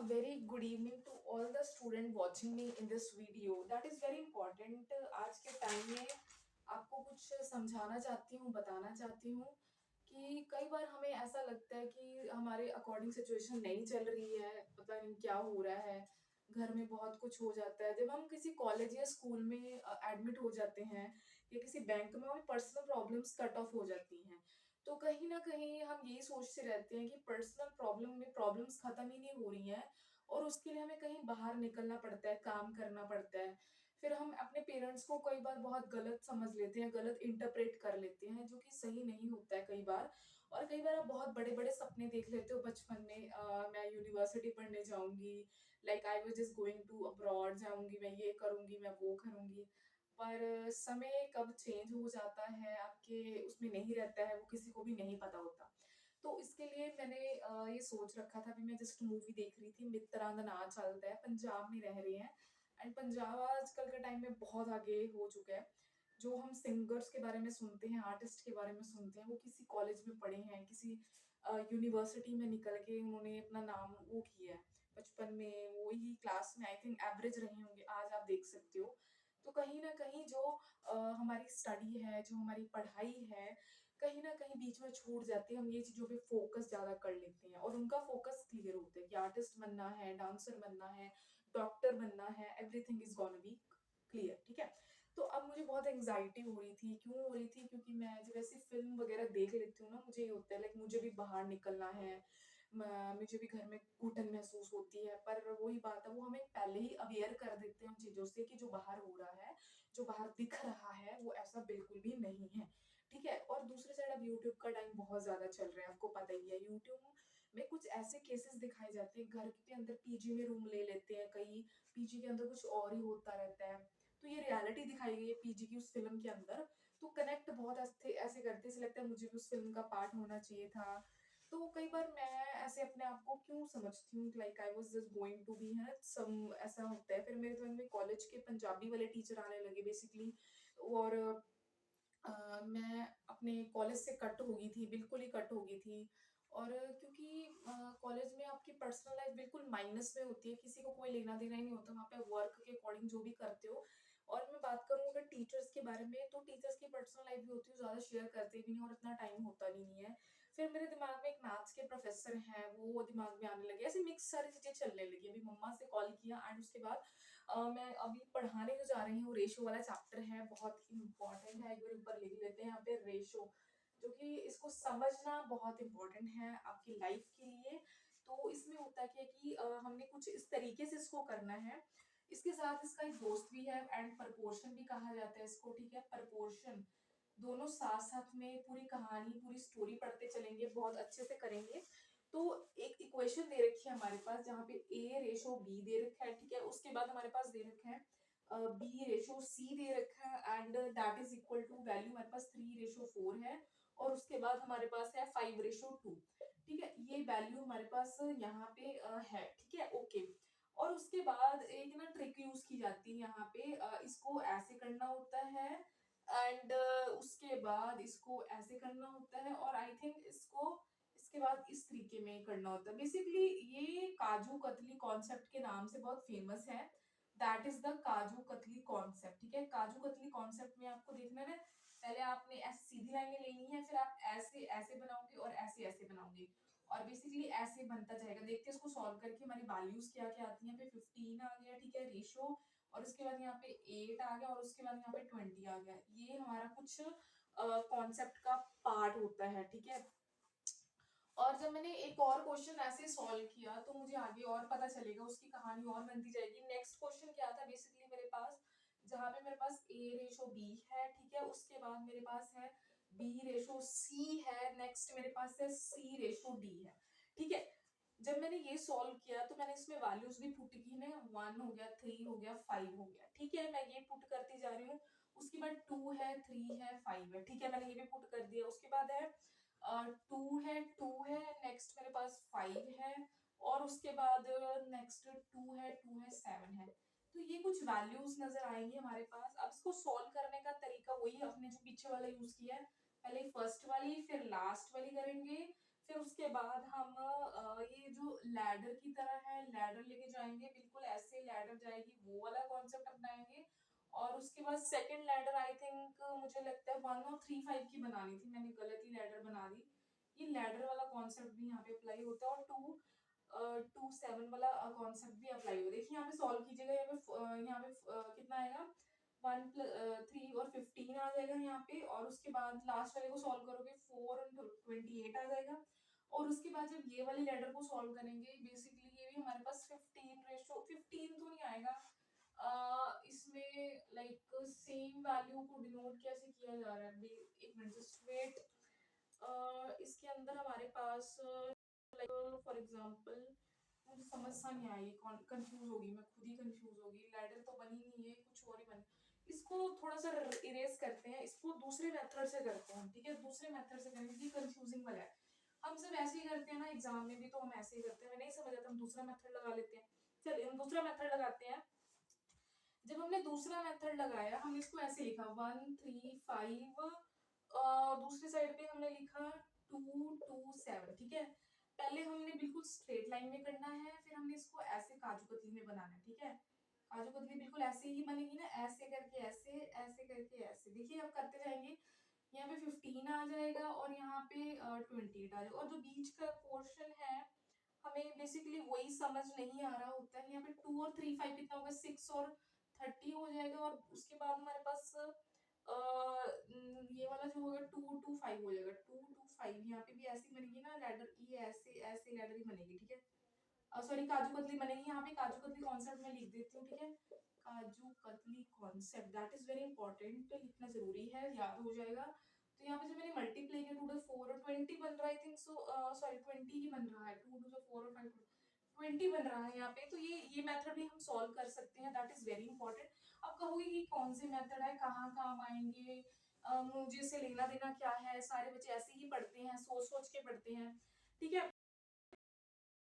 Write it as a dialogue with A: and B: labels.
A: A very good evening to all the student watching me in this video. That is very important. आज के time में आपको कुछ समझाना चाहती हूँ, बताना चाहती हूँ कि कई बार हमें ऐसा लगता है कि हमारे अकॉर्डिंग सिचुएशन नहीं चल रही है, पता नहीं क्या हो रहा है, घर में बहुत कुछ हो जाता है। जब हम किसी कॉलेज या स्कूल में एडमिट हो जाते हैं या किसी बैंक में, हमें पर्सनल प्रॉब्लम्स कट ऑफ हो जाती हैं। तो कहीं न कहीं हम यही सोचते रहते हैं कि पर्सनल प्रॉब्लम में प्रॉब्लम्स खत्म ही नहीं हो रही हैं और उसके लिए हमें कहीं बाहर निकलना पड़ता है, काम करना पड़ता है। फिर हम अपने पेरेंट्स को कई बार बहुत गलत समझ लेते हैं, गलत इंटरप्रेट कर लेते हैं, जो कि सही नहीं होता है कई बार। और कई बार आप बहुत बड़े-बड़े सपने देख लेते हो बचपन में, मैं यूनिवर्सिटी पढ़ने जाऊँगी, like I was just going to abroad जाऊँगी, मैं ये करूँगी, मैं वो करूँगी। पर समय कब चेंज हो जाता है, आपके उसमें नहीं रहता है, वो किसी को भी नहीं पता होता। तो इसके लिए मैंने ये सोच रखा था। अभी मैं जस्ट मूवी देख रही थी, मित्रा दा नां चलदा है, पंजाब में रह रहे हैं एंड पंजाब आजकल के टाइम में बहुत आगे हो चुका है। जो हम सिंगर्स के बारे में सुनते हैं, आर्टिस्ट के बारे में सुनते हैं, वो किसी कॉलेज में पढ़े हैं, किसी यूनिवर्सिटी में निकल के उन्होंने अपना नाम वो किया है। बचपन में वो ही क्लास में आई थिंक एवरेज रहे होंगे, आज आप देख सकते हो। तो कहीं न कहीं जो हमारी स्टडी है, जो हमारी पढ़ाई है, कहीं न कहीं बीच में छूट जाती है। हम ये चीज़ों पे फ़ोकस ज़्यादा कर लेते हैं और उनका फ़ोकस क्लियर होता है कि आर्टिस्ट बनना है, डांसर बनना है, डॉक्टर बनना है, everything is gonna be clear, ठीक है? तो अब मुझे बहुत एंग्ज़ायटी हो रही थी, क्यों हो रही थी? क्योंकि मैं जब ऐसी फ़िल्म वग़ैरह देख लेती हूँ ना, मुझे ये होता है लाइक मुझे भी बाहर निकलना है, म मुझे भी घर में घुटन महसूस होती है। पर वही बात है, वो हमें पहले ही अवेयर कर देते हैं उन चीज़ों से कि जो बाहर हो रहा है, जो बाहर दिख रहा है, वो ऐसा बिल्कुल भी नहीं है। ठीक है? और दूसरी साइड अब यूट्यूब का टाइम बहुत ज़्यादा चल रहा है, आपको पता ही है। यूट्यूब में कुछ ऐसे केसेस दिखाए जाते हैं, घर के अंदर पीजी में रूम ले लेते हैं कई, पीजी के अंदर कुछ और ही होता रहता है। तो ये रियलिटी दिखाई गई है पीजी की उस फ़िल्म के अंदर, तो कनेक्ट बहुत ऐसे करते हैं, ऐसे लगता है मुझे भी उस फ़िल्म का पार्ट होना चाहिए था। तो कई बार मैं ऐसे अपने आप को क्यों समझती हूँ like I was just going to be, है ना? सम ऐसा होता है। फिर मेरे दिमाग में कॉलेज के पंजाबी वाले टीचर आने लगे बेसिकली। और मैं अपने कॉलेज से कट हो गई थी, बिल्कुल ही कट हो गई थी। और क्योंकि कॉलेज में आपकी पर्सनल लाइफ़ बिल्कुल माइनस में होती है, किसी को कोई लेना-देना ही नहीं होता, वहाँ पे वर्क के अकॉर्डिंग जो भी करते हो। और मैं बात करूँ अगर टीचर्स के बारे में, तो टीचर्स की पर्सनल लाइफ़ भी होती है, ज़्यादा शेयर करते भी नहीं और इतना टाइम होता भी नहीं है। फिर मेरे दिमाग में एक मैथ्स के प्रोफ़ेसर हैं, वो दिमाग में आने लगे, ऐसे मिक्स सारी चीज़ें चलने लगी। अभी मम्मा से कॉल किया एंड उसके बाद मैं अभी पढ़ाने जो जा रही हूँ, रेशो वाला चैप्टर है, बहुत इम्पोर्टेंट है। एक बार ऊपर लिख लेते हैं यहाँ पे रेशो, जो कि इसको समझना बहुत इम्पोर्टेंट है आपकी लाइफ के लिए। तो इसमें होता क्या है कि हमने कुछ इस तरीके से इसको करना है। इसके साथ इसका एक दोस्त भी है एंड प्रपोर्शन भी कहा जाता है इसको, ठीक है? प्रपोर्शन दोनों साथ-साथ में पूरी कहानी, पूरी स्टोरी पढ़ते चलेंगे, बहुत अच्छे से करेंगे। तो एक इक्वेशन दे रखी है हमारे पास, जहाँ पे A रेशो B दे रखा है, ठीक है? उसके बाद हमारे पास दे रखा है B रेशो C दे रखा है and that is equal to value हमारे पास 3 रेशो 4 है और उसके बाद हमारे पास है 5 रेशो 2, ठीक है? ये वैल्यू हमारे पास यहाँ पे है, ठीक है? ओके। और उसके बाद एक ना ट्रिक यूज़ की जाती है यहाँ पे, इसको ऐसे करना होता है एंड उसके बाद इसको ऐसे करना होता है और आई थिंक इसको इसके बाद इस तरीके में करना होता है। बेसिकली ये काजू कतली कॉन्सेप्ट के नाम से बहुत फेमस है। That is the kaju katli concept, ठीक है? काजू कतली कॉन्सेप्ट में आपको देखना है ना, पहले आपने ऐसे सीधी लाइनें लेनी है, फिर आप ऐसे ऐसे बनाओगे और ऐसे ऐसे बनाओगे और बेसिकली ऐसे बनता जाएगा। देखते हैं इसको सॉल्व करके हमारी वैल्यूज़ क्या-क्या आती हैं। यहाँ पे 15 आ गया, ठीक है? रेशो और उसके बाद यहाँ पे 8 आ गया और उसके बाद यहाँ पे 20 आ गया। ये हमारा कुछ कॉन्सेप्ट का पार्ट होता है, ठीक है? और जब मैंने एक और क्वेश्चन ऐसे सॉल्व किया तो मुझे आगे और पता चलेगा, उसकी कहानी और बनती जाएगी। नेक्स्ट क्वेश्चन क्या था बेसिकली मेरे पास, जहाँ पे मेरे पास A रेशो B है, ठीक है? उसके बाद मेरे पास है B रेशो C है, नेक्स्ट मेरे पास है C रेशो D है, ठीक है? जब मैंने ये सॉल्व किया तो मैंने इसमें वैल्यूज भी पुट की ना, 1 हो गया, 3 हो गया, 5 हो गया, ठीक है? मैं ये पुट करती जा रही हूँ। उसके बाद 2 है, 3 है, 5 है, ठीक है? मैंने ये भी पुट कर दिया। उसके बाद है 2 है, नेक्स्ट मेरे पास 5 है और उसके बाद नेक्स्ट 2 है, 7 है। तो ये कुछ वैल्यूज नजर आएंगी हमारे पास। अब इसको सॉल्व करने का तरीका वही आपने जो पीछे वाला यूज किया है, पहले फर्स्ट वाली फिर लास्ट वाली करेंगे, फिर उसके बाद हम ये जो लैडर की तरह है, लैडर लेके जाएँगे, बिल्कुल ऐसे लैडर जाएगी, वो वाला कॉन्सेप्ट अपनाएँगे। और उसके बाद सेकंड लैडर आई थिंक मुझे लगता है 1 और 3 5 की बनानी थी, मैंने गलत ही लैडर बना दी। ये लैडर वाला कॉन्सेप्ट भी यहाँ पे अप्लाई होता है और 2 7 वाला कॉन्सेप्ट भी अप्लाई होता है। देखिए यहाँ पे सॉल्व कीजिएगा, यहाँ पे कितना आएगा 3 और 15 आ जाएगा यहाँ पे, और उसके बाद लास्ट वाले को सॉल्व करोगे 4 और 28 आ जाएगा। और उसके बाद जब ये वाली लैडर को सॉल्व करेंगे, बेसिकली ये भी हमारे पास 15 तो नहीं आएगा। इसमें लाइक सेम वैल्यू को डिनोट कैसे किया जा रहा है, एक मिनट जस्ट वेट। इसके अंदर हमारे पास लाइक फॉर एग्जांपल, मुझे समझ सा नहीं आई, कंफ्यूज होगी, मैं खुद ही कंफ्यूज होगी, लैडर तो बनी नहीं है, कुछ और ही बनी। इसको थोड़ा सा इरेज करते हैं, इसको दूसरे मेथड से करते हैं, ठीक है, दूसरे मेथड से करेंगे, कंफ्यूजिंग वाला है। हम सब ऐसे ही करते हैं ना, एग्जाम में भी तो हम ऐसे ही करते हैं, मैं नहीं समझ आता, हम दूसरा मेथड लगा लेते हैं। चलिए हम दूसरा मेथड लगाते हैं। जब हमने दूसरा मेथड लगाया, हमने इसको ऐसे लिखा 1 3 5, दूसरी साइड पे हमने लिखा 2 2 7, ठीक है। पहले हमने बिल्कुल स्ट्रेट लाइन में करना है, फिर हमने इसको ऐसे काजू कतली में बनाना है, ठीक है। काजू कतली बिल्कुल ऐसे ही बनेगी ना, ऐसे करके ऐसे, ऐसे करके ऐसे, देखिए अब करते जाएंगे। यहाँ पे 15 आ जाएगा और यहाँ पे 28 आ जाएगा, और जो बीच का पोर्शन है हमें बेसिकली वही समझ नहीं आ रहा होता है। यहाँ पे 2 और 3 5 कितना होगा, 6 और 30 हो जाएगा, और उसके बाद हमारे पास ये वाला जो होगा 2 2 5 हो जाएगा, 2 2 5। यहाँ पे भी ऐसी बनेगी ना लैडर, ये ऐसे ऐसे लैडर ही बनेगी, ठीक है। सॉरी, काजू कतली बनेगी, यहाँ पे काजू कतली कॉन्सेप्ट में लिख देती हूँ, ठीक है। Kaju katli concept, that is very important, लिखना जरूरी है, याद हो जाएगा। तो यहाँ पे जो मैंने मल्टीप्लाई किया 2 to 4 और 20 बन रहा है, आई थिंक सो, सॉरी 20 ही बन रहा है, 2 to 4 और 5 20 बन रहा है यहाँ पे। तो ये मेथड भी हम सॉल्व कर सकते हैं, दैट इज वेरी इंपॉर्टेंट। अब कहोगे कि कौन से मेथड है, कहाँ काम आएंगे, मुझे इससे लेना देना क्या है, सारे बच्चे ऐसे ही पढ़ते हैं, सोच सोच के पढ़ते हैं, ठीक है।